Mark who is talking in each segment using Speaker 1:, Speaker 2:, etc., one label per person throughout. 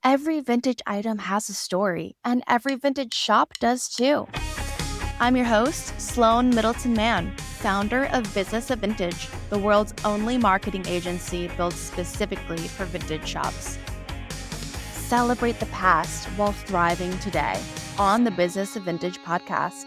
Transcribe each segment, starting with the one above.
Speaker 1: Every vintage item has a story, and every vintage shop does too. I'm your host, Sloane Middleton Mann, founder of Business of Vintage, the world's only marketing agency built specifically for vintage shops. Celebrate the past while thriving today on the Business of Vintage podcast.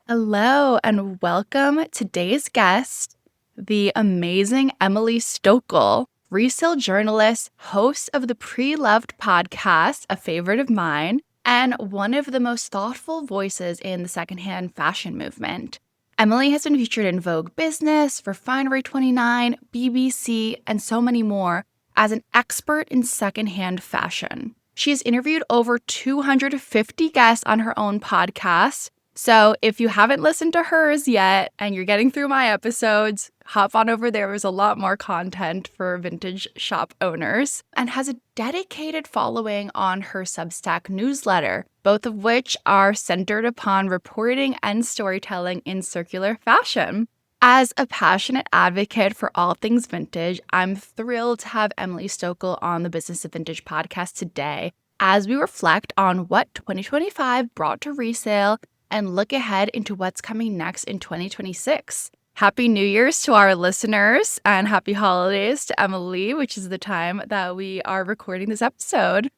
Speaker 1: Hello, and welcome today's guest, the amazing Emily Stochl, resale journalist, host of the Pre-Loved podcast, a favorite of mine, and one of the most thoughtful voices in the secondhand fashion movement. Emily has been featured in Vogue Business, Refinery29, BBC, and so many more as an expert in secondhand fashion. She has interviewed over 250 guests on her own podcast. So if you haven't listened to hers yet and you're getting through my episodes, hop on over there. There's a lot more content for vintage shop owners, and has a dedicated following on her Substack newsletter, both of which are centered upon reporting and storytelling in circular fashion. As a passionate advocate for all things vintage, I'm thrilled to have Emily Stochl on the Business of Vintage podcast today as we reflect on what 2025 brought to resale and look ahead into what's coming next in 2026. Happy New Year's to our listeners and happy holidays to Emily, which is the time that we are recording this episode.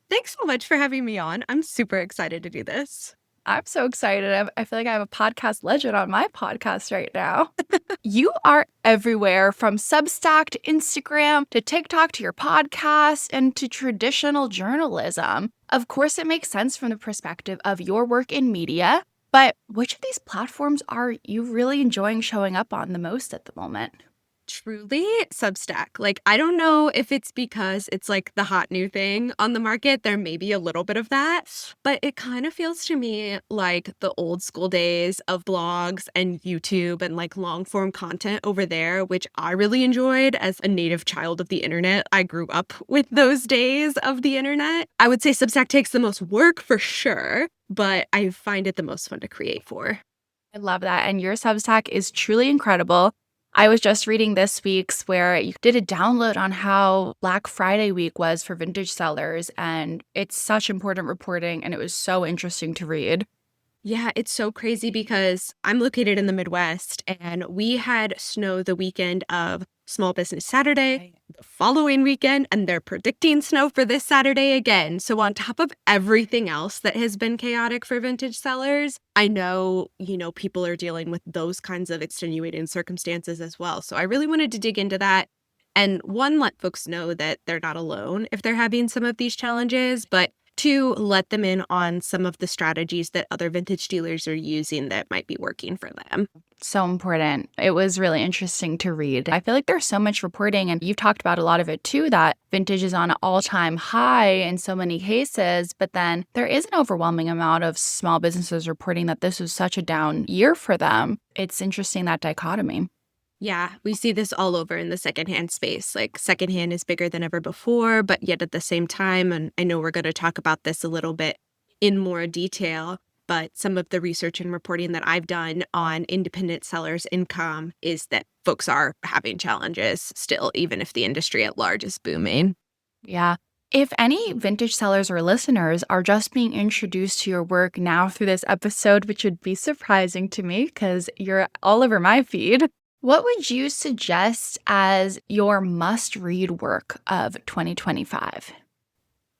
Speaker 2: Thanks so much for having me on. I'm super excited to do this.
Speaker 1: I'm so excited. I feel like I have a podcast legend on my podcast right now. You are everywhere, from Substack to Instagram to TikTok to your podcast and to traditional journalism. Of course, it makes sense from the perspective of your work in media, but which of these platforms are you really enjoying showing up on the most at the moment?
Speaker 2: Truly, Substack. I don't know if it's because it's like the hot new thing on the market. There may be a little bit of that, but it kind of feels to me like the old school days of blogs and YouTube and long form content over there, which I really enjoyed as a native child of the internet. I grew up with those days of the internet. I would say Substack takes the most work for sure, but I find it the most fun to create for.
Speaker 1: I love that. And your Substack is truly incredible. I was just reading this week's where you did a download on how Black Friday week was for vintage sellers, and it's such important reporting, and it was so interesting to read.
Speaker 2: Yeah, it's so crazy because I'm located in the Midwest, and we had snow the weekend of Small Business Saturday, the following weekend, and they're predicting snow for this Saturday again. So on top of everything else that has been chaotic for vintage sellers, I know, people are dealing with those kinds of extenuating circumstances as well. So I really wanted to dig into that and, one, let folks know that they're not alone if they're having some of these challenges, but two, let them in on some of the strategies that other vintage dealers are using that might be working for them.
Speaker 1: So important. It was really interesting to read. I feel like there's so much reporting, and you've talked about a lot of it too, that vintage is on an all-time high in so many cases, but then there is an overwhelming amount of small businesses reporting that this was such a down year for them. It's interesting, that dichotomy.
Speaker 2: Yeah, we see this all over in the secondhand space. Secondhand is bigger than ever before, but yet at the same time, and I know we're going to talk about this a little bit in more detail, but some of the research and reporting that I've done on independent sellers' income is that folks are having challenges still, even if the industry at large is booming.
Speaker 1: Yeah. If any vintage sellers or listeners are just being introduced to your work now through this episode, which would be surprising to me because you're all over my feed, what would you suggest as your must-read work of 2025?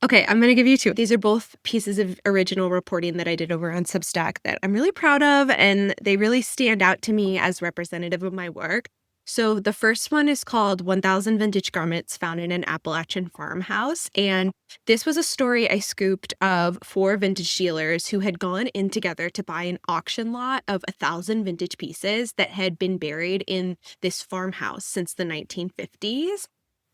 Speaker 2: Okay, I'm going to give you two. These are both pieces of original reporting that I did over on Substack that I'm really proud of, and they really stand out to me as representative of my work. So the first one is called 1,000 Vintage Garments Found in an Appalachian Farmhouse. And this was a story I scooped of 4 vintage dealers who had gone in together to buy an auction lot of 1,000 vintage pieces that had been buried in this farmhouse since the 1950s.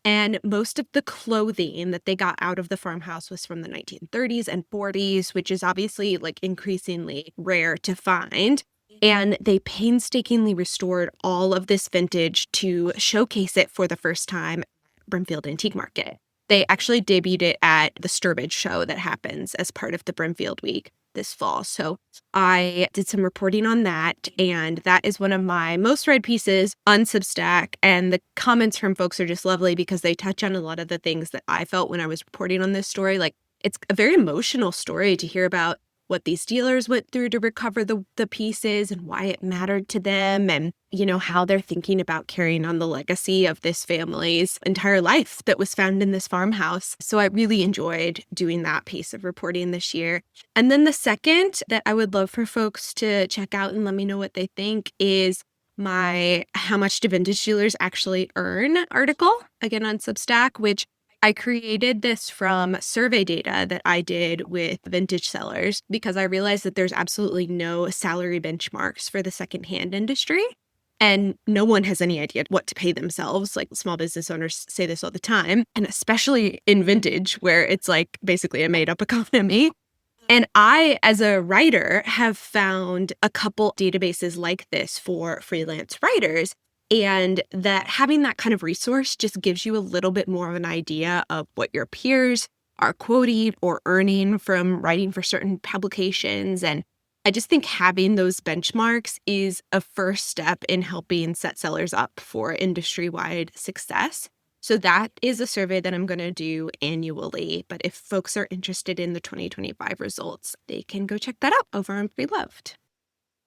Speaker 2: And most of the clothing that they got out of the farmhouse was from the 1930s and 40s, which is obviously increasingly rare to find. And they painstakingly restored all of this vintage to showcase it for the first time at Brimfield Antique Market. They actually debuted it at the Sturbridge show that happens as part of the Brimfield Week this fall. So I did some reporting on that, and that is one of my most read pieces on Substack. And the comments from folks are just lovely because they touch on a lot of the things that I felt when I was reporting on this story. Like, it's a very emotional story to hear about what these dealers went through to recover the pieces and why it mattered to them, and, how they're thinking about carrying on the legacy of this family's entire life that was found in this farmhouse. So I really enjoyed doing that piece of reporting this year. And then the second that I would love for folks to check out and let me know what they think is my How Much Do Vintage Dealers Actually Earn article, again on Substack, which I created this from survey data that I did with vintage sellers because I realized that there's absolutely no salary benchmarks for the secondhand industry. And no one has any idea what to pay themselves. Like, small business owners say this all the time, and especially in vintage, where it's like basically a made up economy. And I, as a writer, have found a couple databases like this for freelance writers. And that having that kind of resource just gives you a little bit more of an idea of what your peers are quoting or earning from writing for certain publications. And I just think having those benchmarks is a first step in helping set sellers up for industry-wide success. So that is a survey that I'm going to do annually. But if folks are interested in the 2025 results, they can go check that out over on Preloved.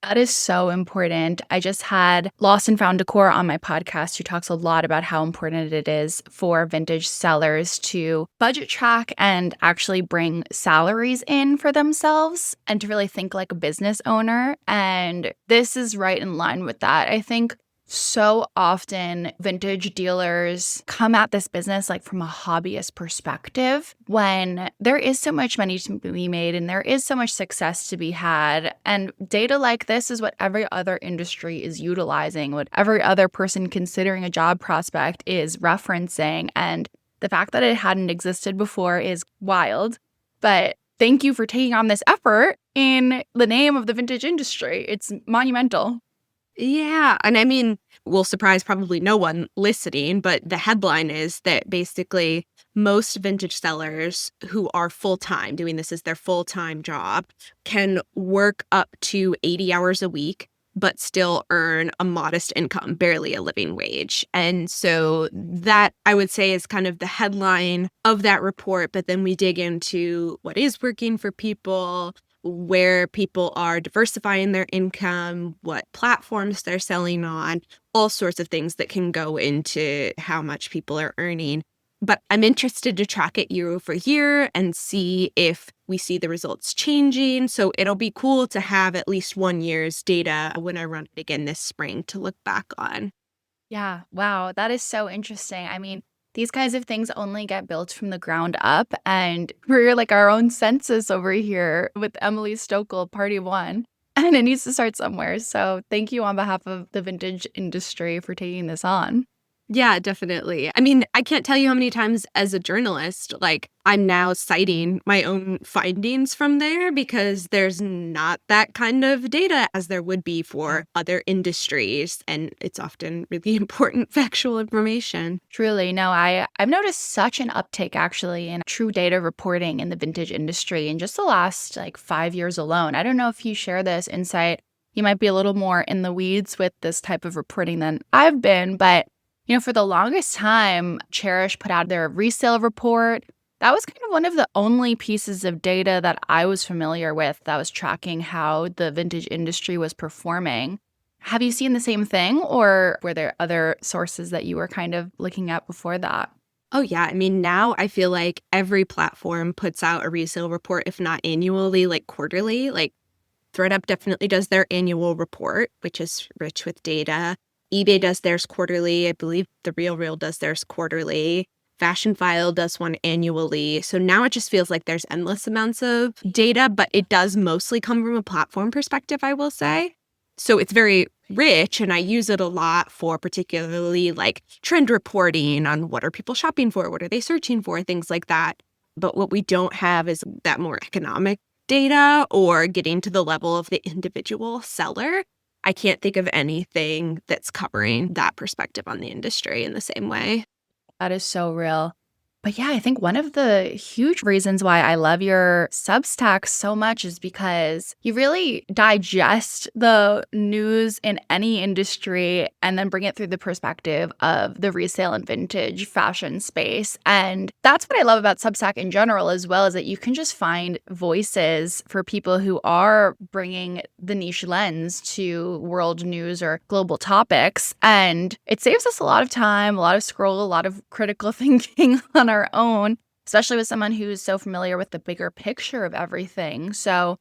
Speaker 1: That is so important. I just had Lost and Found Decor on my podcast, who talks a lot about how important it is for vintage sellers to budget track and actually bring salaries in for themselves and to really think like a business owner. And this is right in line with that. I think so often vintage dealers come at this business like from a hobbyist perspective when there is so much money to be made and there is so much success to be had. And data like this is what every other industry is utilizing, what every other person considering a job prospect is referencing. And the fact that it hadn't existed before is wild. But thank you for taking on this effort in the name of the vintage industry. It's monumental.
Speaker 2: Yeah. And I mean, will surprise probably no one listening, but the headline is that basically most vintage sellers who are full-time, doing this as their full-time job, can work up to 80 hours a week, but still earn a modest income, barely a living wage. And so that, I would say, is kind of the headline of that report. But then we dig into what is working for people, where people are diversifying their income, what platforms they're selling on, all sorts of things that can go into how much people are earning. But I'm interested to track it year over year and see if we see the results changing. So it'll be cool to have at least 1 year's data when I run it again this spring to look back on.
Speaker 1: Yeah. Wow. That is so interesting. I mean, these kinds of things only get built from the ground up. And we're like our own census over here with Emily Stochl, party one. And it needs to start somewhere. So thank you on behalf of the vintage industry for taking this on.
Speaker 2: Yeah, definitely. I mean, I can't tell you how many times as a journalist, like, I'm now citing my own findings from there because there's not that kind of data as there would be for other industries. And it's often really important factual information.
Speaker 1: Truly. No, I've noticed such an uptake actually in true data reporting in the vintage industry in just the last like 5 years alone. I don't know if you share this insight. You might be a little more in the weeds with this type of reporting than I've been, but for the longest time, Cherish put out their resale report. That was kind of one of the only pieces of data that I was familiar with that was tracking how the vintage industry was performing. Have you seen the same thing, or were there other sources that you were kind of looking at before that?
Speaker 2: Oh, yeah. I mean, now I feel like every platform puts out a resale report, if not annually, like quarterly. Like, ThredUp definitely does their annual report, which is rich with data. eBay does theirs quarterly. I believe The RealReal does theirs quarterly. Fashion File does one annually. So now it just feels like there's endless amounts of data, but it does mostly come from a platform perspective, I will say. So it's very rich, and I use it a lot for particularly like trend reporting on what are people shopping for, what are they searching for, things like that. But what we don't have is that more economic data or getting to the level of the individual seller. I can't think of anything that's covering that perspective on the industry in the same way.
Speaker 1: That is so real. But yeah, I think one of the huge reasons why I love your Substack so much is because you really digest the news in any industry and then bring it through the perspective of the resale and vintage fashion space. And that's what I love about Substack in general, as well, is that you can just find voices for people who are bringing the niche lens to world news or global topics. And it saves us a lot of time, a lot of scroll, a lot of critical thinking on our own, especially with someone who's so familiar with the bigger picture of everything. So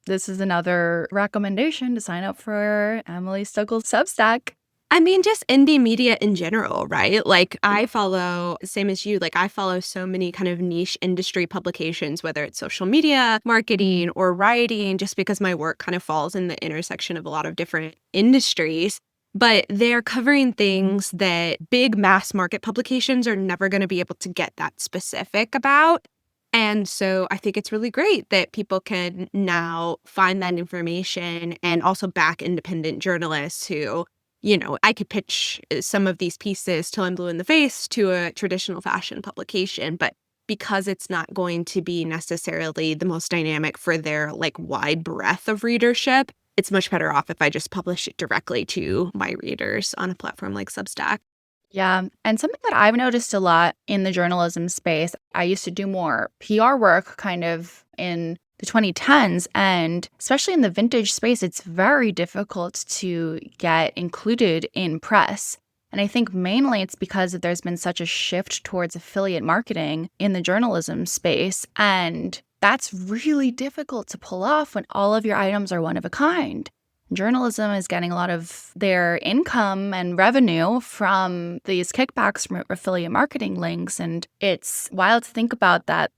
Speaker 1: this is another recommendation to sign up for Emily Stochl's Substack.
Speaker 2: I mean, just indie media in general, right? Like I follow, same as you, like I follow so many kind of niche industry publications, whether it's social media, marketing, or writing, just because my work kind of falls in the intersection of a lot of different industries. But they're covering things that big mass market publications are never going to be able to get that specific about. And so I think it's really great that people can now find that information and also back independent journalists who, I could pitch some of these pieces till I'm blue in the face to a traditional fashion publication, but because it's not going to be necessarily the most dynamic for their like wide breadth of readership, it's much better off if I just publish it directly to my readers on a platform like Substack.
Speaker 1: Yeah. And something that I've noticed a lot in the journalism space, I used to do more PR work kind of in the 2010s. And especially in the vintage space, it's very difficult to get included in press. And I think mainly it's because there's been such a shift towards affiliate marketing in the journalism space. And that's really difficult to pull off when all of your items are one of a kind. Journalism is getting a lot of their income and revenue from these kickbacks from affiliate marketing links. And it's wild to think about that,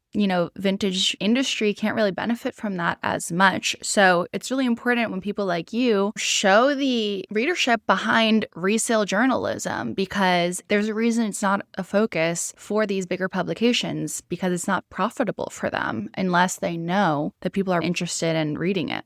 Speaker 1: vintage industry can't really benefit from that as much. So it's really important when people like you show the readership behind resale journalism, because there's a reason it's not a focus for these bigger publications, because it's not profitable for them unless they know that people are interested in reading it.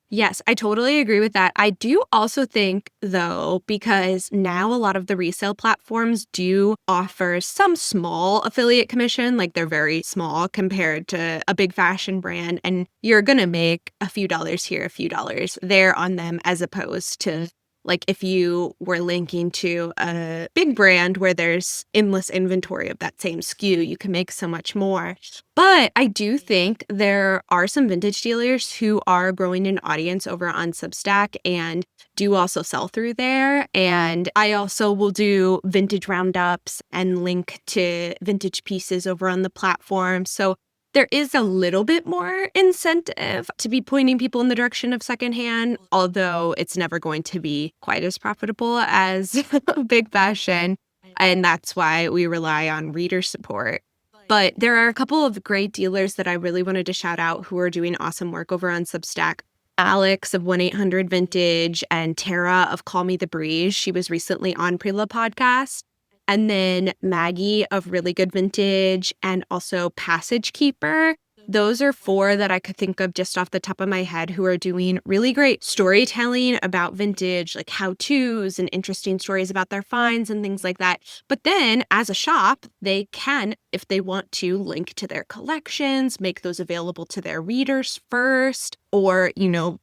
Speaker 2: Yes, I totally agree with that. I do also think, though, because now a lot of the resale platforms do offer some small affiliate commission, like they're very small compared to a big fashion brand, and you're going to make a few dollars here, a few dollars there on them, as opposed to like if you were linking to a big brand where there's endless inventory of that same SKU, you can make so much more. But I do think there are some vintage dealers who are growing an audience over on Substack and do also sell through there. And I also will do vintage roundups and link to vintage pieces over on the platform. So there is a little bit more incentive to be pointing people in the direction of secondhand, although it's never going to be quite as profitable as big fashion. And that's why we rely on reader support. But there are a couple of great dealers that I really wanted to shout out who are doing awesome work over on Substack. Alex of 1-800 Vintage and Tara of Call Me the Breeze. She was recently on Prela podcast. And then Maggie of Really Good Vintage and also Passage Keeper. Those are 4 that I could think of just off the top of my head who are doing really great storytelling about vintage, like how-tos and interesting stories about their finds and things like that. But then as a shop, they can, if they want to, link to their collections, make those available to their readers first, or,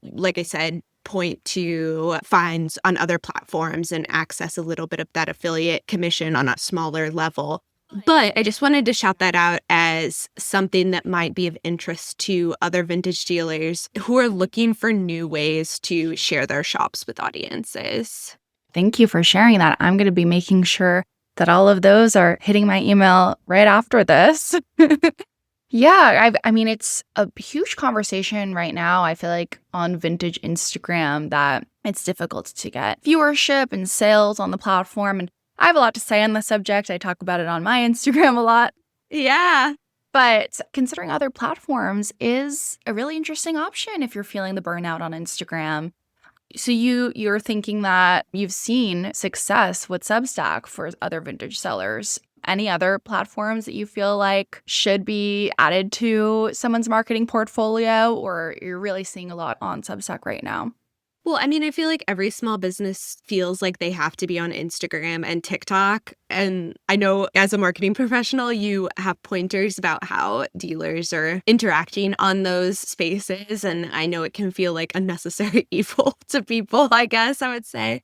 Speaker 2: like I said, point to finds on other platforms and access a little bit of that affiliate commission on a smaller level. But I just wanted to shout that out as something that might be of interest to other vintage dealers who are looking for new ways to share their shops with audiences.
Speaker 1: Thank you for sharing that. I'm going to be making sure that all of those are hitting my email right after this. Yeah, I mean, it's a huge conversation right now, I feel like, on vintage Instagram, that it's difficult to get viewership and sales on the platform. And I have a lot to say on the subject. I talk about it on my Instagram a lot.
Speaker 2: Yeah.
Speaker 1: But considering other platforms is a really interesting option if you're feeling the burnout on Instagram. So you're thinking that you've seen success with Substack for other vintage sellers. Any other platforms that you feel like should be added to someone's marketing portfolio, or you're really seeing a lot on Substack right now?
Speaker 2: Well, I mean, I feel like every small business feels like they have to be on Instagram and TikTok. And I know as a marketing professional, you have pointers about how dealers are interacting on those spaces. And I know it can feel like unnecessary evil to people, I guess I would say.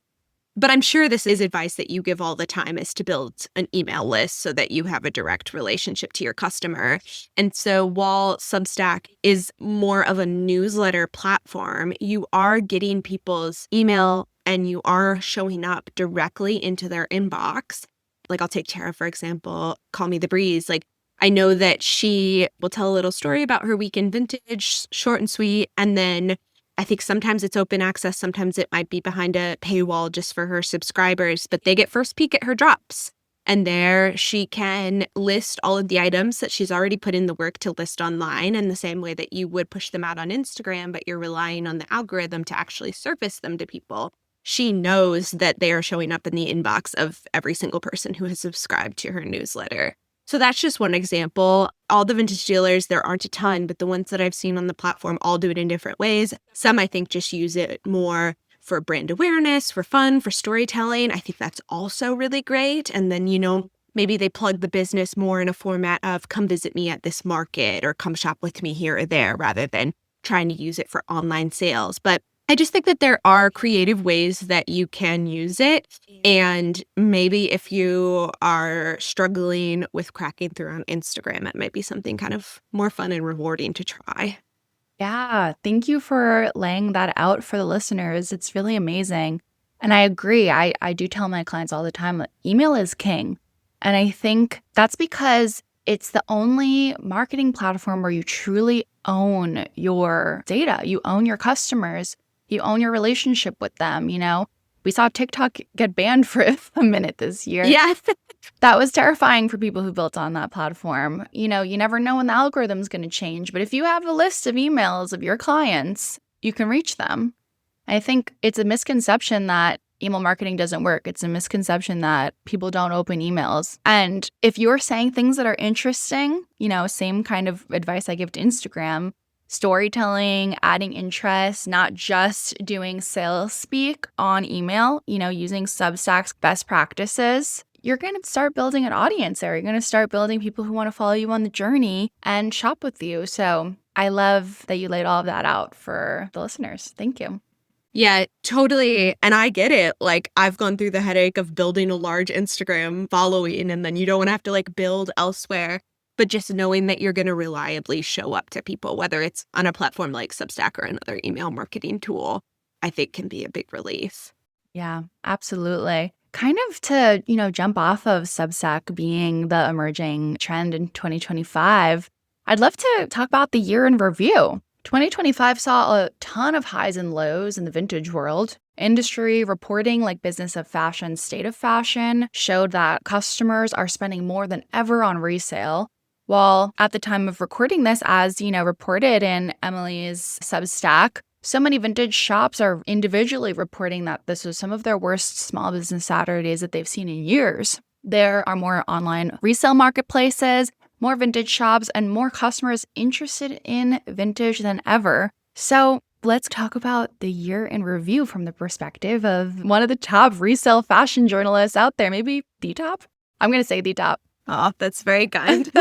Speaker 2: But I'm sure this is advice that you give all the time, is to build an email list so that you have a direct relationship to your customer. And so while Substack is more of a newsletter platform, you are getting people's email and you are showing up directly into their inbox. Like I'll take Tara, for example, Call Me the Breeze. Like I know that she will tell a little story about her week in vintage, short and sweet, and then I think sometimes it's open access, sometimes it might be behind a paywall just for her subscribers, but they get first peek at her drops. And there she can list all of the items that she's already put in the work to list online in the same way that you would push them out on Instagram, but you're relying on the algorithm to actually surface them to people. She knows that they are showing up in the inbox of every single person who has subscribed to her newsletter. So that's just one example. All the vintage dealers, there aren't a ton, but the ones that I've seen on the platform all do it in different ways. Some, I think, just use it more for brand awareness, for fun, for storytelling. I think that's also really great. And then, maybe they plug the business more in a format of come visit me at this market or come shop with me here or there rather than trying to use it for online sales. But I just think that there are creative ways that you can use it. And maybe if you are struggling with cracking through on Instagram, it might be something kind of more fun and rewarding to try.
Speaker 3: Yeah, thank you for laying that out for the listeners. It's really amazing. And I agree. I do tell my clients all the time that email is king. And I think that's because it's the only marketing platform where you truly own your data. You own your customers. You own your relationship with them. We saw TikTok get banned for a minute this year.
Speaker 2: Yeah.
Speaker 3: That was terrifying for people who built on that platform. You never know when the algorithm's going to change, but if you have a list of emails of your clients, you can reach them. I think it's a misconception that email marketing doesn't work. It's a misconception that people don't open emails. And if you're saying things that are interesting, same kind of advice I give to Instagram, storytelling, adding interest, not just doing sales speak on email, using Substack's best practices, you're going to start building an audience there. You're going to start building people who want to follow you on the journey and shop with you. So I love that you laid all of that out for the listeners. Thank you.
Speaker 2: Yeah, totally. And I get it. Like I've gone through the headache of building a large Instagram following, and then you don't want to have to build elsewhere. But just knowing that you're going to reliably show up to people, whether it's on a platform like Substack or another email marketing tool, I think can be a big relief.
Speaker 3: Yeah, absolutely. Kind of to, jump off of Substack being the emerging trend in 2025, I'd love to talk about the year in review. 2025 saw a ton of highs and lows in the vintage world. Industry reporting like Business of Fashion, State of Fashion showed that customers are spending more than ever on resale. While at the time of recording this, as reported in Emily's Substack, so many vintage shops are individually reporting that this was some of their worst small business Saturdays that they've seen in years. There are more online resale marketplaces, more vintage shops, and more customers interested in vintage than ever. So let's talk about the year in review from the perspective of one of the top resale fashion journalists out there, maybe the top? I'm going to say the top.
Speaker 2: Oh, that's very kind.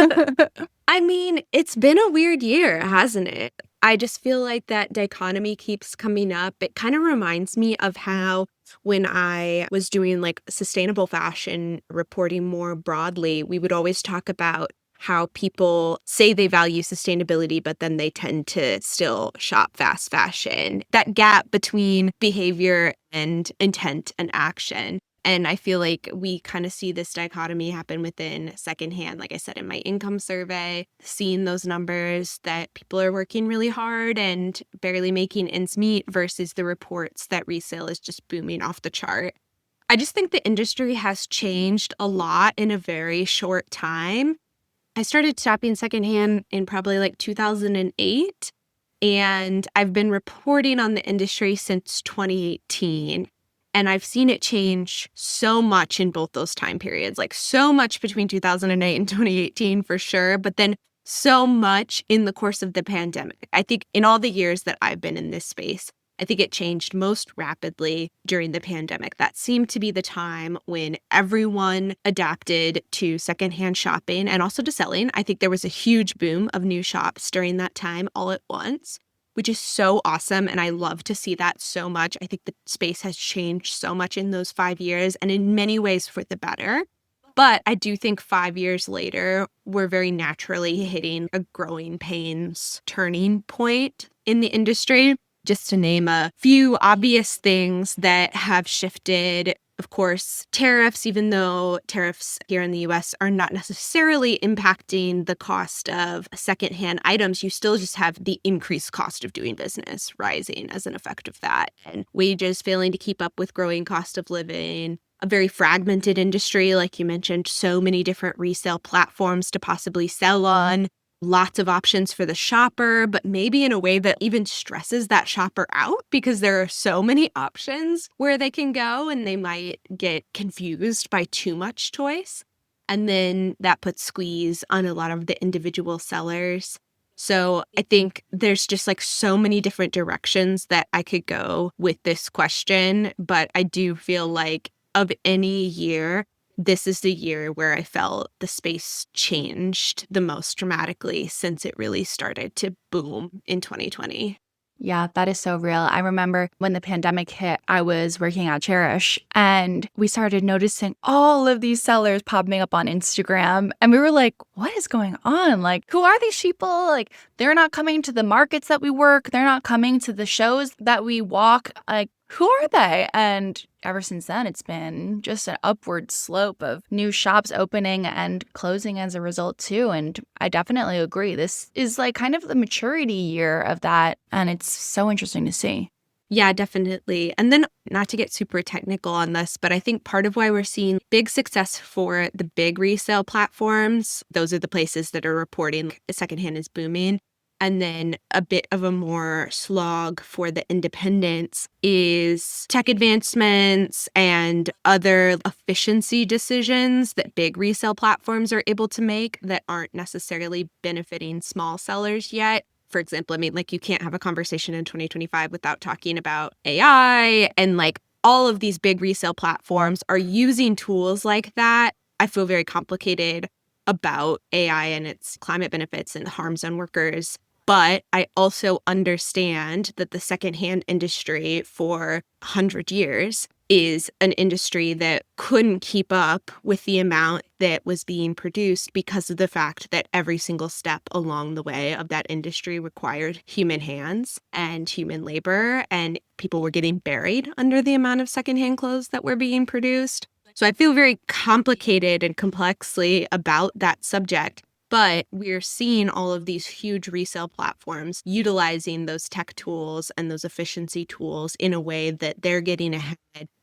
Speaker 2: I mean, it's been a weird year, hasn't it? I just feel like that dichotomy keeps coming up. It kind of reminds me of how when I was doing sustainable fashion reporting more broadly, we would always talk about how people say they value sustainability, but then they tend to still shop fast fashion. That gap between behavior and intent and action. And I feel like we kind of see this dichotomy happen within Secondhand. Like I said, in my income survey, seeing those numbers that people are working really hard and barely making ends meet versus the reports that resale is just booming off the chart. I just think the industry has changed a lot in a very short time. I started shopping secondhand in probably 2008, and I've been reporting on the industry since 2018. And I've seen it change so much in both those time periods, so much between 2008 and 2018 for sure, but then so much in the course of the pandemic. I think in all the years that I've been in this space, I think it changed most rapidly during the pandemic. That seemed to be the time when everyone adapted to secondhand shopping and also to selling. I think there was a huge boom of new shops during that time all at once, which is so awesome. And I love to see that so much. I think the space has changed so much in those 5 years and in many ways for the better. But I do think 5 years later, we're very naturally hitting a growing pains turning point in the industry. Just to name a few obvious things that have shifted, of course, tariffs, even though tariffs here in the US are not necessarily impacting the cost of secondhand items, you still just have the increased cost of doing business rising as an effect of that. And wages failing to keep up with growing cost of living, a very fragmented industry, like you mentioned, so many different resale platforms to possibly sell on. Lots of options for the shopper, but maybe in a way that even stresses that shopper out because there are so many options where they can go and they might get confused by too much choice. And then that puts squeeze on a lot of the individual sellers. So I think there's just like so many different directions that I could go with this question, but I do feel like of any year, this is the year where I felt the space changed the most dramatically since it really started to boom in 2020.
Speaker 3: Yeah, that is so real. I remember when the pandemic hit, I was working at Cherish and we started noticing all of these sellers popping up on Instagram. And we were like, what is going on? Like, who are these people? Like, they're not coming to the markets that we work. They're not coming to the shows that we walk. Like, who are they? And ever since then, it's been just an upward slope of new shops opening and closing as a result, too. And I definitely agree. This is like kind of the maturity year of that. And it's so interesting to see.
Speaker 2: Yeah, definitely. And then not to get super technical on this, but I think part of why we're seeing big success for the big resale platforms, those are the places that are reporting secondhand is booming. And then a bit of a more slog for the independents is tech advancements and other efficiency decisions that big resale platforms are able to make that aren't necessarily benefiting small sellers yet. For example, I mean, like you can't have a conversation in 2025 without talking about AI and like all of these big resale platforms are using tools like that. I feel very complicated about AI and its climate benefits and harms on workers. But I also understand that the secondhand industry for 100 years is an industry that couldn't keep up with the amount that was being produced because of the fact that every single step along the way of that industry required human hands and human labor, and people were getting buried under the amount of secondhand clothes that were being produced. So I feel very complicated and complexly about that subject. But we're seeing all of these huge resale platforms utilizing those tech tools and those efficiency tools in a way that they're getting ahead,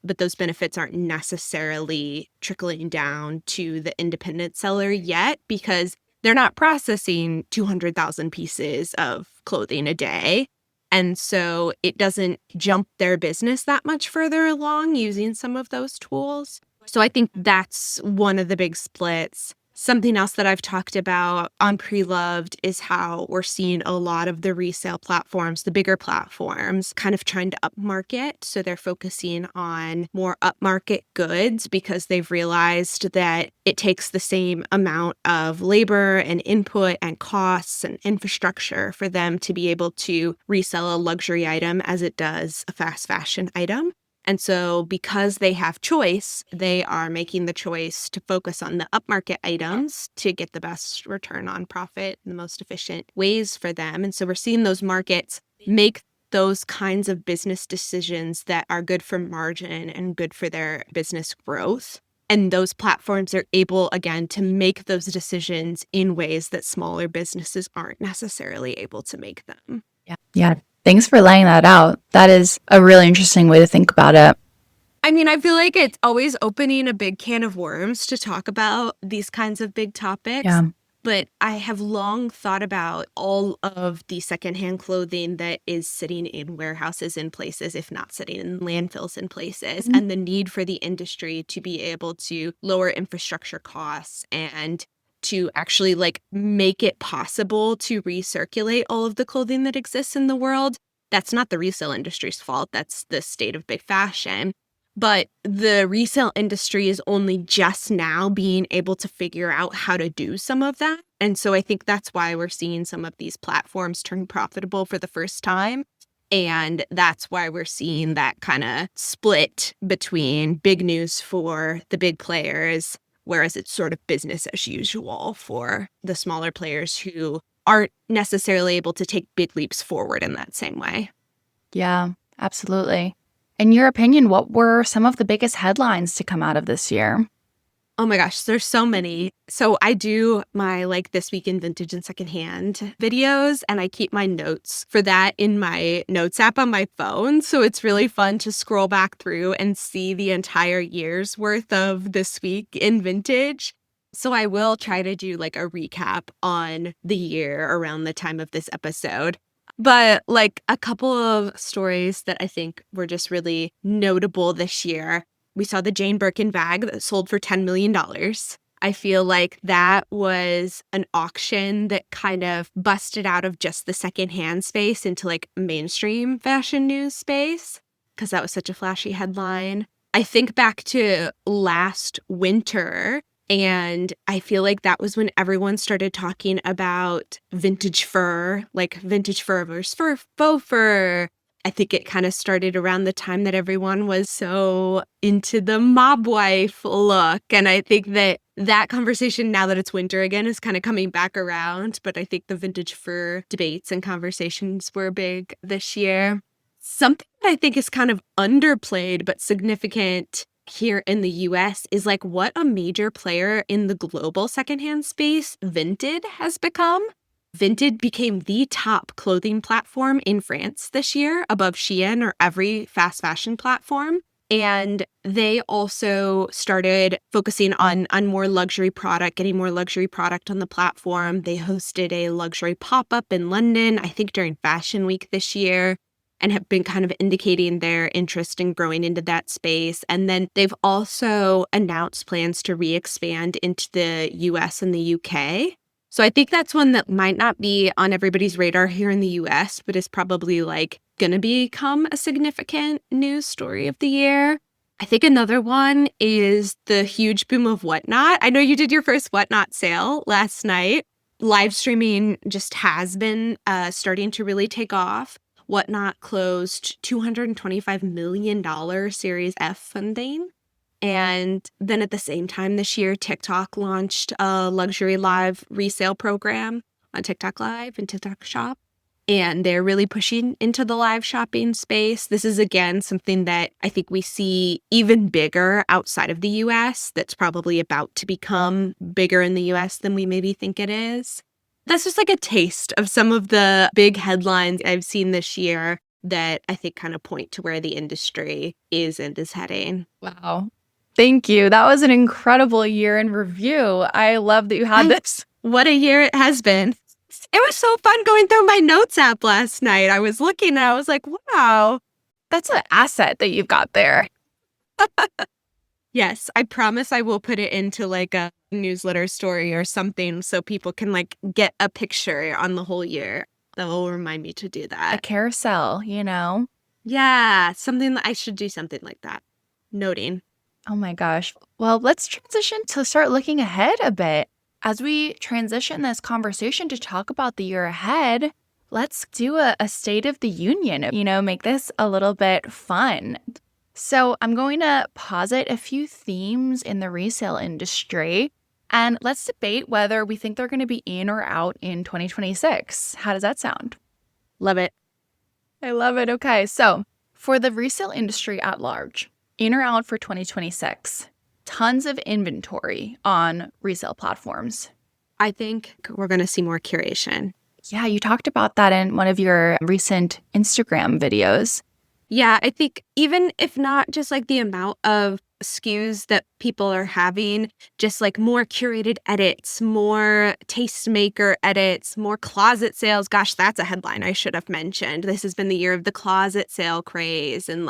Speaker 2: but those benefits aren't necessarily trickling down to the independent seller yet because they're not processing 200,000 pieces of clothing a day. And so it doesn't jump their business that much further along using some of those tools. So I think that's one of the big splits. Something else that I've talked about on Pre-Loved is how we're seeing a lot of the resale platforms, the bigger platforms, kind of trying to upmarket. So they're focusing on more upmarket goods because they've realized that it takes the same amount of labor and input and costs and infrastructure for them to be able to resell a luxury item as it does a fast fashion item. And so because they have choice, they are making the choice to focus on the upmarket items to get the best return on profit in the most efficient ways for them. And so we're seeing those markets make those kinds of business decisions that are good for margin and good for their business growth. And those platforms are able, again, to make those decisions in ways that smaller businesses aren't necessarily able to make them.
Speaker 3: Yeah. Thanks for laying that out. That is a really interesting way to think about it.
Speaker 2: I mean, I feel like it's always opening a big can of worms to talk about these kinds of big topics.
Speaker 3: Yeah.
Speaker 2: But I have long thought about all of the secondhand clothing that is sitting in warehouses in places, if not sitting in landfills in places, and the need for the industry to be able to lower infrastructure costs and to actually like make it possible to recirculate all of the clothing that exists in the world. That's not the resale industry's fault. That's the state of big fashion. But the resale industry is only just now being able to figure out how to do some of that. And so I think that's why we're seeing some of these platforms turn profitable for the first time. And that's why we're seeing that kind of split between big news for the big players, whereas it's sort of business as usual for the smaller players who aren't necessarily able to take big leaps forward in that same way.
Speaker 3: Yeah, absolutely. In your opinion, what were some of the biggest headlines to come out of this year?
Speaker 2: Oh my gosh, there's so many. So I do my This Week in Vintage and Secondhand videos, and I keep my notes for that in my notes app on my phone. So it's really fun to scroll back through and see the entire year's worth of This Week in Vintage. So I will try to do a recap on the year around the time of this episode. But a couple of stories that I think were just really notable this year. We saw the Jane Birkin bag that sold for $10 million. I feel like that was an auction that kind of busted out of just the secondhand space into mainstream fashion news space, because that was such a flashy headline. I think back to last winter, and I feel like that was when everyone started talking about vintage fur, vintage fur versus faux fur. I think it kind of started around the time that everyone was so into the mob wife look. And I think that conversation, now that it's winter again, is kind of coming back around. But I think the vintage fur debates and conversations were big this year. Something that I think is kind of underplayed but significant here in the US is what a major player in the global secondhand space Vinted has become. Vinted became the top clothing platform in France this year, above Shein or every fast fashion platform. And they also started focusing on more luxury product, getting more luxury product on the platform. They hosted a luxury pop-up in London, I think during Fashion Week this year, and have been kind of indicating their interest in growing into that space. And then they've also announced plans to re-expand into the US and the UK. So I think that's one that might not be on everybody's radar here in the US, but is probably going to become a significant news story of the year. I think another one is the huge boom of Whatnot. I know you did your first Whatnot sale last night. Live streaming just has been starting to really take off. Whatnot closed $225 million Series F funding. And then at the same time this year, TikTok launched a luxury live resale program on TikTok Live and TikTok Shop. And they're really pushing into the live shopping space. This is, again, something that I think we see even bigger outside of the US, that's probably about to become bigger in the US than we maybe think it is. That's just a taste of some of the big headlines I've seen this year that I think kind of point to where the industry is and is heading.
Speaker 3: Wow. Thank you. That was an incredible year in review. I love that you had this.
Speaker 2: What a year it has been. It was so fun going through my notes app last night. I was looking and I was like, wow.
Speaker 3: That's an asset that you've got there.
Speaker 2: Yes, I promise I will put it into a newsletter story or something so people can get a picture on the whole year. That will remind me to do that.
Speaker 3: A carousel,
Speaker 2: Yeah, I should do something like that. Noting.
Speaker 3: Oh my gosh. Well, let's transition to start looking ahead a bit. As we transition this conversation to talk about the year ahead, let's do a State of the Union, make this a little bit fun. So I'm going to posit a few themes in the resale industry, and let's debate whether we think they're going to be in or out in 2026. How does that sound?
Speaker 2: Love it.
Speaker 3: I love it. Okay, so for the resale industry at large, in or out for 2026, tons of inventory on resale platforms.
Speaker 2: I think we're going to see more curation.
Speaker 3: Yeah, you talked about that in one of your recent Instagram videos.
Speaker 2: Yeah, I think even if not just the amount of SKUs that people are having, just more curated edits, more tastemaker edits, more closet sales. Gosh, that's a headline I should have mentioned. This has been the year of the closet sale craze and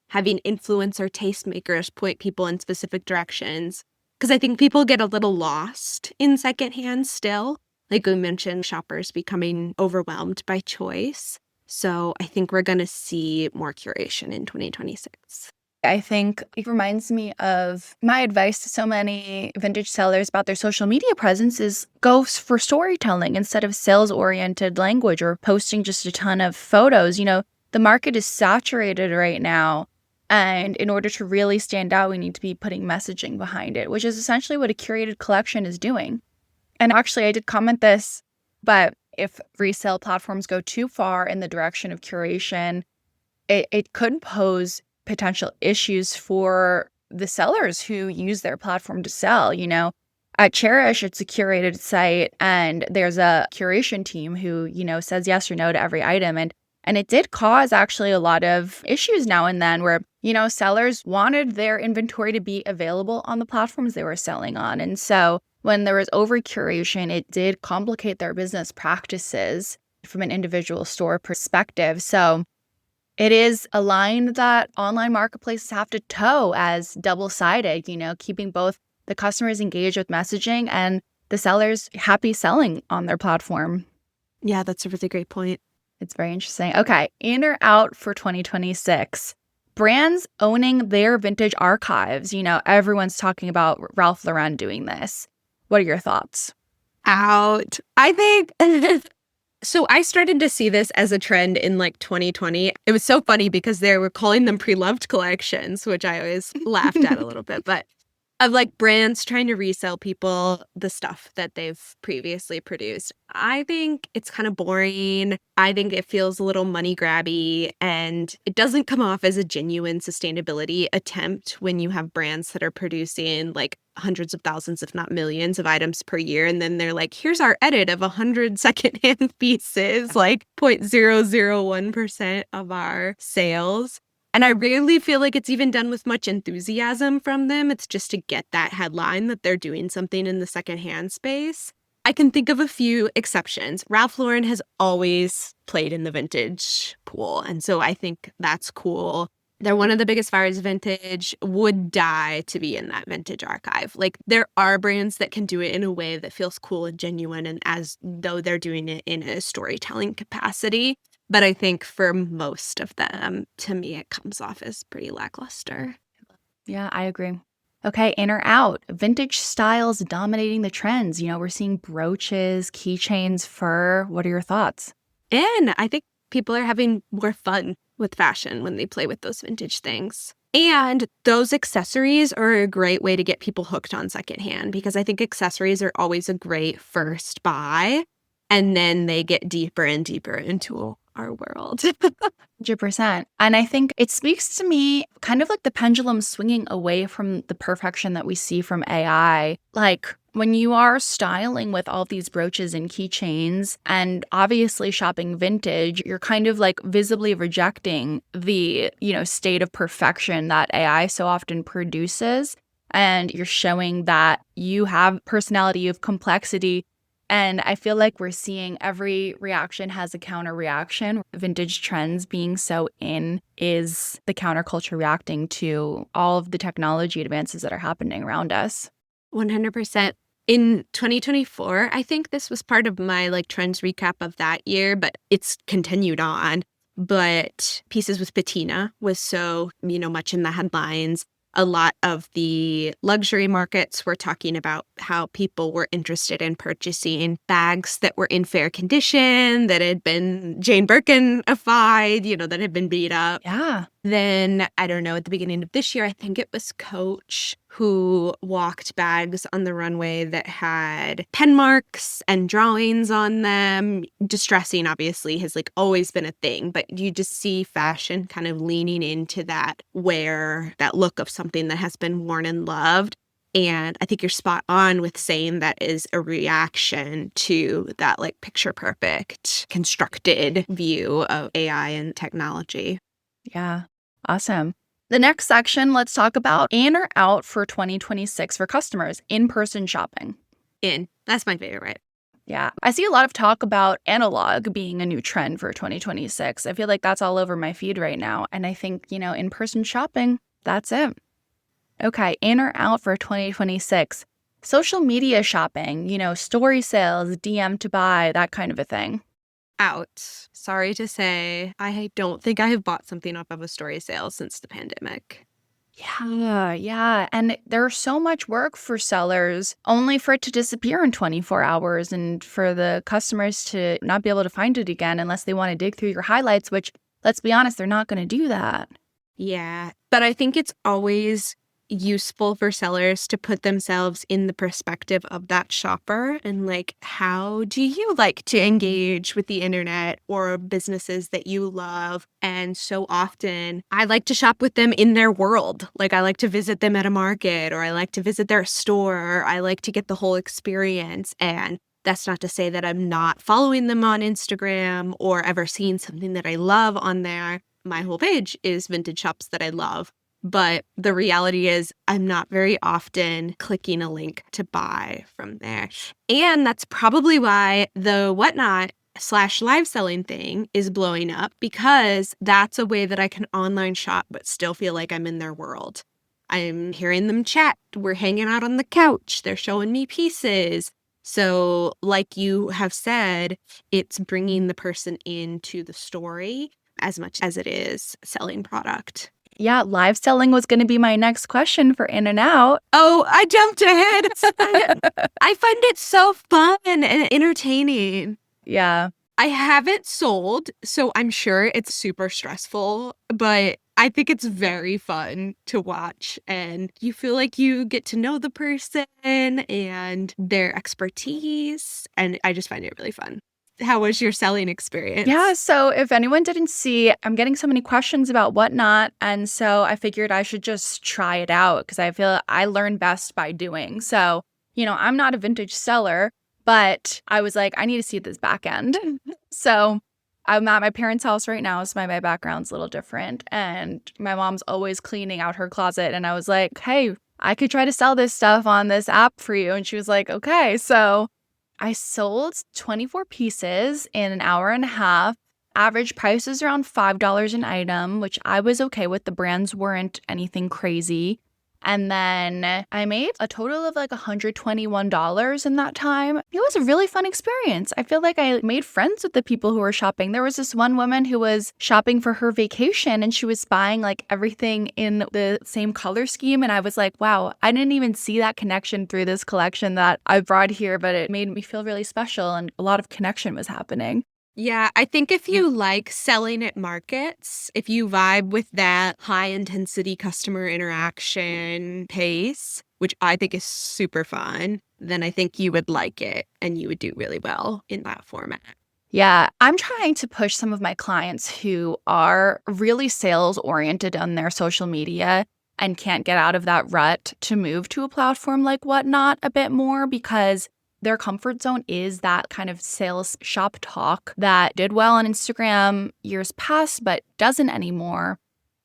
Speaker 2: having influencer tastemakers point people in specific directions. Because I think people get a little lost in secondhand still. Like we mentioned, shoppers becoming overwhelmed by choice. So I think we're going to see more curation in 2026.
Speaker 3: I think it reminds me of my advice to so many vintage sellers about their social media presence is go for storytelling instead of sales-oriented language or posting just a ton of photos. The market is saturated right now. And in order to really stand out, we need to be putting messaging behind it, which is essentially what a curated collection is doing. And actually, I did comment this, but if resale platforms go too far in the direction of curation, it could pose potential issues for the sellers who use their platform to sell. At Cherish, it's a curated site, and there's a curation team who, says yes or no to every item. And it did cause actually a lot of issues now and then where, sellers wanted their inventory to be available on the platforms they were selling on. And so when there was over curation, it did complicate their business practices from an individual store perspective. So it is a line that online marketplaces have to toe as double-sided, keeping both the customers engaged with messaging and the sellers happy selling on their platform.
Speaker 2: Yeah, that's a really great point.
Speaker 3: It's very interesting. Okay, in or out for 2026? Brands owning their vintage archives. Everyone's talking about Ralph Lauren doing this. What are your thoughts?
Speaker 2: Out. I think so I started to see this as a trend in like 2020. It was so funny because they were calling them pre-loved collections, which I always laughed at a little bit, but of like brands trying to resell people the stuff that they've previously produced. I think it's kind of boring. I think it feels a little money grabby, and it doesn't come off as a genuine sustainability attempt when you have brands that are producing like hundreds of thousands, if not millions of items per year. And then they're like, here's our edit of 100 secondhand pieces, like 0.001% of our sales. And I rarely feel like it's even done with much enthusiasm from them. It's just to get that headline that they're doing something in the secondhand space. I can think of a few exceptions. Ralph Lauren has always played in the vintage pool, and so I think that's cool. They're one of the biggest buyers of vintage, would die to be in that vintage archive. Like, there are brands that can do it in a way that feels cool and genuine, and as though they're doing it in a storytelling capacity. But I think for most of them, to me, it comes off as pretty lackluster.
Speaker 3: Yeah, I agree. Okay, in or out? Vintage styles dominating the trends. We're seeing brooches, keychains, fur. What are your thoughts?
Speaker 2: And I think people are having more fun with fashion when they play with those vintage things. And those accessories are a great way to get people hooked on secondhand, because I think accessories are always a great first buy. And then they get deeper and deeper into our world.
Speaker 3: 100%. And I think it speaks to me kind of like the pendulum swinging away from the perfection that we see from AI. Like, when you are styling with all these brooches and keychains and obviously shopping vintage, you're kind of like visibly rejecting the, state of perfection that AI so often produces. And you're showing that you have personality, you have complexity. And I feel like we're seeing every reaction has a counter reaction. Vintage trends being so in is the counterculture reacting to all of the technology advances that are happening around us.
Speaker 2: 100%. In 2024, I think this was part of my like trends recap of that year, but it's continued on. But pieces with patina was so, much in the headlines. A lot of the luxury markets were talking about how people were interested in purchasing bags that were in fair condition, that had been Jane Birkin-ified, that had been beat up.
Speaker 3: Yeah.
Speaker 2: Then, I don't know, at the beginning of this year, I think it was Coach who walked bags on the runway that had pen marks and drawings on them. Distressing, obviously, has like always been a thing, but you just see fashion kind of leaning into that look of something that has been worn and loved. And I think you're spot on with saying that is a reaction to that like picture perfect constructed view of AI and technology.
Speaker 3: Yeah. Awesome. The next section, let's talk about in or out for 2026 for customers, in-person shopping.
Speaker 2: In. That's my favorite.
Speaker 3: Yeah. I see a lot of talk about analog being a new trend for 2026. I feel like that's all over my feed right now. And I think, in-person shopping, that's it. Okay. In or out for 2026. Social media shopping, story sales, DM to buy, that kind of a thing.
Speaker 2: Out. Sorry to say, I don't think I have bought something off of a story sale since the pandemic.
Speaker 3: Yeah. And there's so much work for sellers only for it to disappear in 24 hours and for the customers to not be able to find it again unless they want to dig through your highlights, which, let's be honest, they're not going to do that.
Speaker 2: Yeah, but I think it's always useful for sellers to put themselves in the perspective of that shopper and like, how do you like to engage with the internet or businesses that you love? And so often I like to shop with them in their world. Like I like to visit them at a market, or I like to visit their store, or I like to get the whole experience. And that's not to say that I'm not following them on Instagram or ever seeing something that I love on there. My whole page is vintage shops that I love. But the reality is I'm not very often clicking a link to buy from there. And that's probably why the Whatnot/live selling thing is blowing up, because that's a way that I can online shop but still feel like I'm in their world. I'm hearing them chat. We're hanging out on the couch. They're showing me pieces. So like you have said, it's bringing the person into the story as much as it is selling product.
Speaker 3: Yeah, live selling was going to be my next question for In and Out.
Speaker 2: Oh, I jumped ahead. I find it so fun and entertaining.
Speaker 3: Yeah.
Speaker 2: I haven't sold, so I'm sure it's super stressful, but I think it's very fun to watch, and you feel like you get to know the person and their expertise, and I just find it really fun. How was your selling experience?
Speaker 3: Yeah, so if anyone didn't see, I'm getting so many questions about Whatnot, and so I figured I should just try it out because I feel I learn best by doing. So, I'm not a vintage seller, but I was like, I need to see this back end. So I'm at my parents' house right now, so my background's a little different, and my mom's always cleaning out her closet, and I was like, hey, I could try to sell this stuff on this app for you, and she was like, okay, so I sold 24 pieces in an hour and a half. Average price is around $5 an item, which I was okay with. The brands weren't anything crazy. And then I made a total of like $121 in that time. It was a really fun experience. I feel like I made friends with the people who were shopping. There was this one woman who was shopping for her vacation, and she was buying like everything in the same color scheme. And I was like, wow, I didn't even see that connection through this collection that I brought here, but it made me feel really special, and a lot of connection was happening.
Speaker 2: Yeah, I think if you like selling at markets, if you vibe with that high intensity customer interaction pace, which I think is super fun, then I think you would like it and you would do really well in that format.
Speaker 3: Yeah, I'm trying to push some of my clients who are really sales oriented on their social media and can't get out of that rut to move to a platform like Whatnot a bit more, because their comfort zone is that kind of sales shop talk that did well on Instagram years past, but doesn't anymore.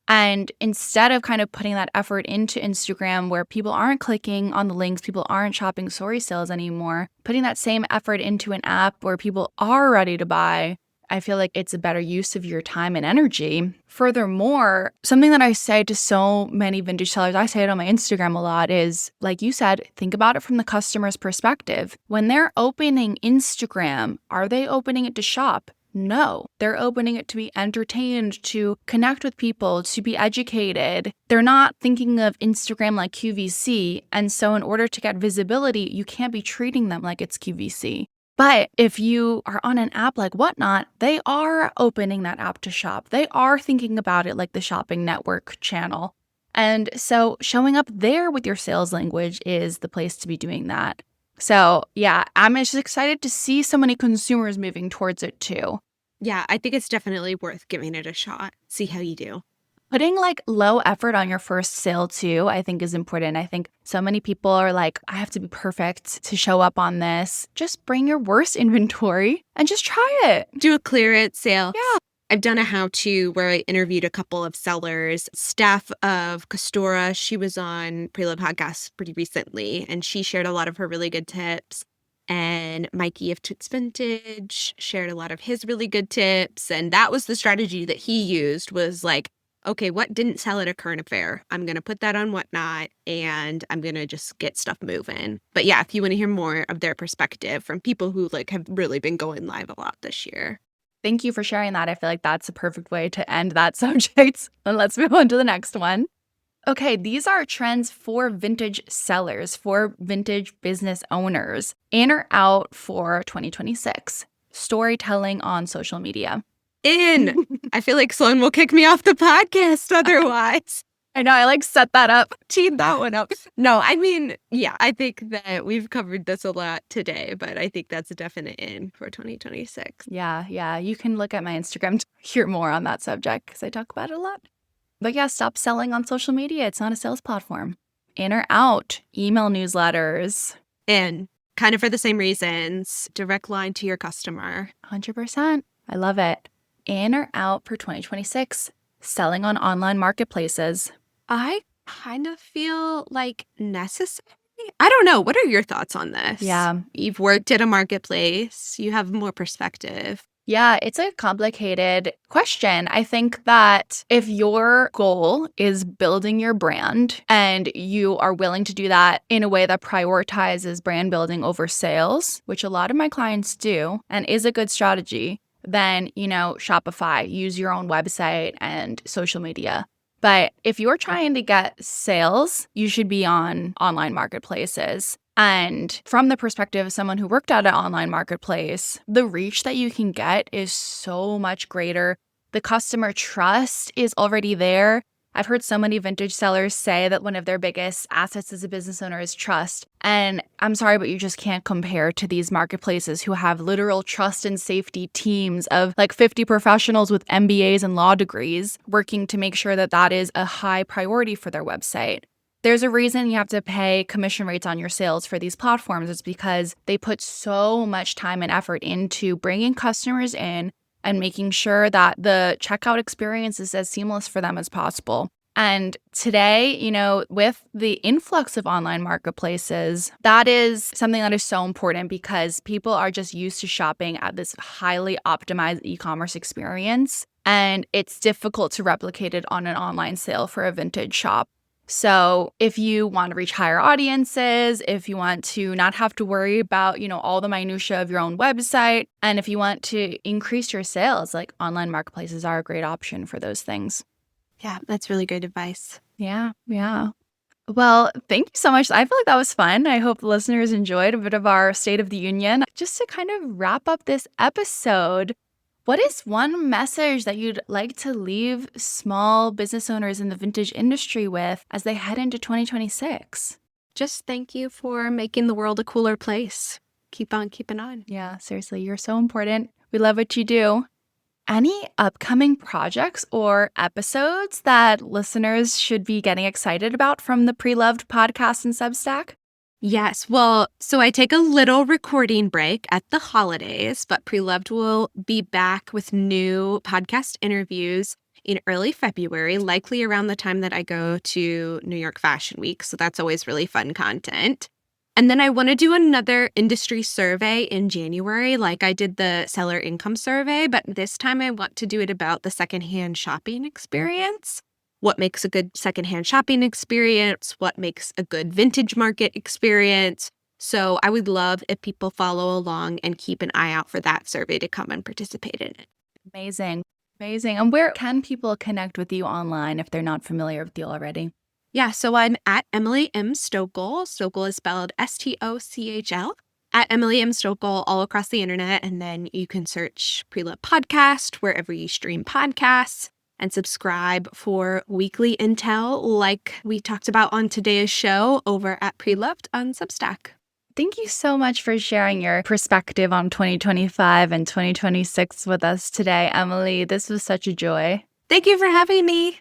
Speaker 3: And instead of kind of putting that effort into Instagram where people aren't clicking on the links, people aren't shopping story sales anymore, putting that same effort into an app where people are ready to buy, I feel like it's a better use of your time and energy. Furthermore, something that I say to so many vintage sellers, I say it on my Instagram a lot, is like you said, think about it from the customer's perspective. When they're opening Instagram, are they opening it to shop? No, they're opening it to be entertained, to connect with people, to be educated. They're not thinking of Instagram like QVC. And so in order to get visibility, you can't be treating them like it's QVC. But if you are on an app like Whatnot, they are opening that app to shop. They are thinking about it like the shopping network channel. And so showing up there with your sales language is the place to be doing that. So yeah, I'm just excited to see so many consumers moving towards it too.
Speaker 2: Yeah, I think it's definitely worth giving it a shot. See how you do.
Speaker 3: Putting like low effort on your first sale too, I think is important. I think so many people are like, I have to be perfect to show up on this. Just bring your worst inventory and just try it.
Speaker 2: Do a clearance sale.
Speaker 3: Yeah.
Speaker 2: I've done a how-to where I interviewed a couple of sellers. Steph of Castora, she was on Preload Podcast pretty recently, and she shared a lot of her really good tips. And Mikey of Toots Vintage shared a lot of his really good tips. And that was the strategy that he used, was like, okay, what didn't sell at a current affair? I'm going to put that on Whatnot, and I'm going to just get stuff moving. But yeah, if you want to hear more of their perspective from people who like have really been going live a lot this year.
Speaker 3: Thank you for sharing that. I feel like that's a perfect way to end that subject. And let's move on to the next one. Okay, these are trends for vintage sellers, for vintage business owners, in or out for 2026. Storytelling on social media.
Speaker 2: In. I feel like Sloane will kick me off the podcast otherwise.
Speaker 3: I know, I set that up.
Speaker 2: Teed that one up. No, I mean, yeah, I think that we've covered this a lot today, but I think that's a definite in for 2026.
Speaker 3: Yeah. You can look at my Instagram to hear more on that subject because I talk about it a lot. But yeah, stop selling on social media. It's not a sales platform. In or out, email newsletters.
Speaker 2: In. Kind of for the same reasons. Direct line to your customer.
Speaker 3: 100%. I love it. In or out for 2026, selling on online marketplaces.
Speaker 2: I kind of feel like necessary. I don't know. What are your thoughts on this?
Speaker 3: Yeah.
Speaker 2: You've worked at a marketplace. You have more perspective.
Speaker 3: Yeah, it's a complicated question. I think that if your goal is building your brand and you are willing to do that in a way that prioritizes brand building over sales, which a lot of my clients do and is a good strategy, then, Shopify, use your own website and social media. But if you're trying to get sales, you should be on online marketplaces. And from the perspective of someone who worked at an online marketplace, the reach that you can get is so much greater. The customer trust is already there. I've heard so many vintage sellers say that one of their biggest assets as a business owner is trust. And I'm sorry, but you just can't compare to these marketplaces who have literal trust and safety teams of 50 professionals with MBAs and law degrees working to make sure that that is a high priority for their website. There's a reason you have to pay commission rates on your sales for these platforms. It's because they put so much time and effort into bringing customers in and making sure that the checkout experience is as seamless for them as possible. And today, with the influx of online marketplaces, that is something that is so important because people are just used to shopping at this highly optimized e-commerce experience. And it's difficult to replicate it on an online sale for a vintage shop. So if you want to reach higher audiences, if you want to not have to worry about, all the minutia of your own website, and if you want to increase your sales, online marketplaces are a great option for those things.
Speaker 2: Yeah, that's really good advice.
Speaker 3: Yeah. Well, thank you so much. I feel like that was fun. I hope the listeners enjoyed a bit of our State of the Union. Just to kind of wrap up this episode, what is one message that you'd like to leave small business owners in the vintage industry with as they head into 2026?
Speaker 2: Just thank you for making the world a cooler place. Keep on keeping on.
Speaker 3: Yeah, seriously, you're so important. We love what you do. Any upcoming projects or episodes that listeners should be getting excited about from the Pre-Loved podcast and Substack?
Speaker 2: Yes. Well, so I take a little recording break at the holidays, but Pre-Loved will be back with new podcast interviews in early February, likely around the time that I go to New York Fashion Week. So that's always really fun content. And then I want to do another industry survey in January, like I did the seller income survey, but this time I want to do it about the secondhand shopping experience. What makes a good secondhand shopping experience? What makes a good vintage market experience? So I would love if people follow along and keep an eye out for that survey to come and participate in it.
Speaker 3: Amazing. And where can people connect with you online if they're not familiar with you already?
Speaker 2: Yeah, so I'm at Emily M. Stochl. Stochl is spelled Stochl. At Emily M. Stochl all across the internet. And then you can search Pre-Loved Podcast wherever you stream podcasts and subscribe for weekly intel like we talked about on today's show over at Pre-Loved on Substack.
Speaker 3: Thank you so much for sharing your perspective on 2025 and 2026 with us today, Emily. This was such a joy.
Speaker 2: Thank you for having me.